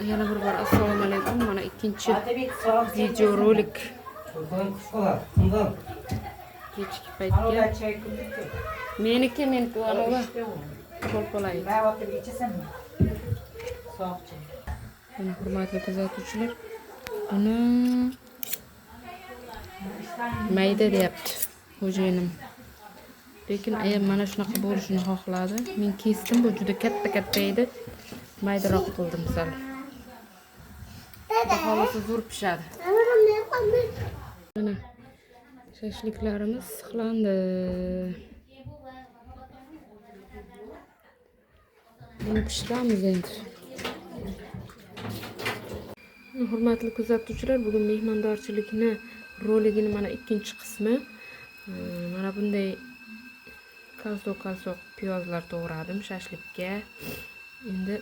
Yana bir bor assalomu alaykum. Mana ikkinchi video rolik. Kechki paytga. Meniki ana qo'l-qo'lay. Hurmatli kuzatuvchilar, buni mayda deyapti xo'jayinim. Lekin ayam mana shunaqa bo'lishini xohladi. Men kesdim, bu juda katta edi. Maydaroq qildim sal. Xohlasa zo'r pishadi. Mana shashliklarimiz siqlandi. Buni pishiramiz endi. Hurmatli kuzatuvchilar, bugun mehmondorchilikni roligini mana ikkinchi qismi. Mana bunday kalsoq piyozlar to'g'radim shashlikka. Endi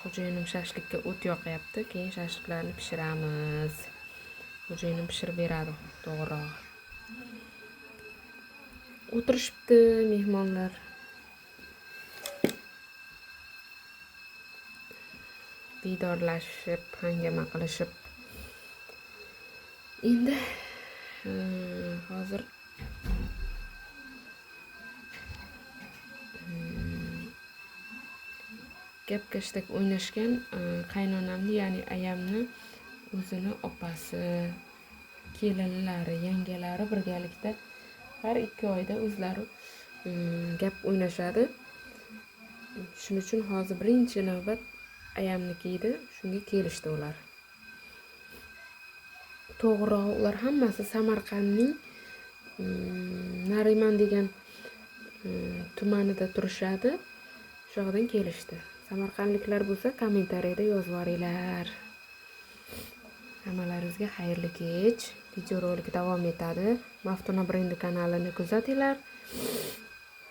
xo'jayinim shashlikka o't yoqyapti. Keyin shashliklarni pishiramiz. Xo'jayinim pishirib beradi to'g'riroq. O'tirishibdi mehmonlar. Diydorlashib, hangama qilishib. Endi hozir gap-gashtak o'ynashgan qaynonamni, ya'ni ayamni o'zini opasi, kelinlari, yangalari birgalikda har 2 oyda o'zlari gap o'ynashadi. Shuning uchun hozir birinchi navbat ayamniki edi, shunga kelishdi ular. To'g'rirog'i ular hammasi Samarqandning Nariman degan tumanida turishadi. Shu yerdan kelishdi. Samarqandliklar bo'lsa kommentariyada yozib yuboringlar. Hammalaringizga xayrli kech. Videorolik davom etadi. Maftuna brendi kanalini kuzatinglar.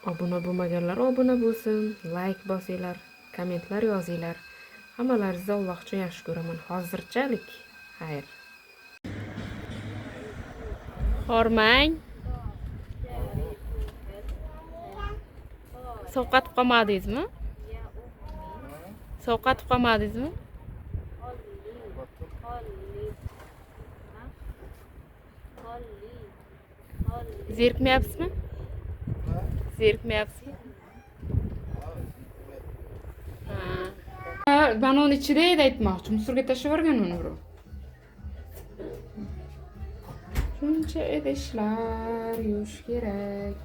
Obuna bo'lmaganlar obuna bo'lsin, like bosinglar, kommentlar yozinglar. Hammalaringizni Alloh uchun yaxshi ko'raman. Hozirchalik xayr. Hormang. Sovqatib qolmadingizmi? Sovqatib qolmadingizmi? Zerikmayapsizmi? Zerikmayapsizmi? Banon ichida edi aytmoqchi. Musorga tashlab yuborgan uni birov. Shuncha idishlar yuvish kerak.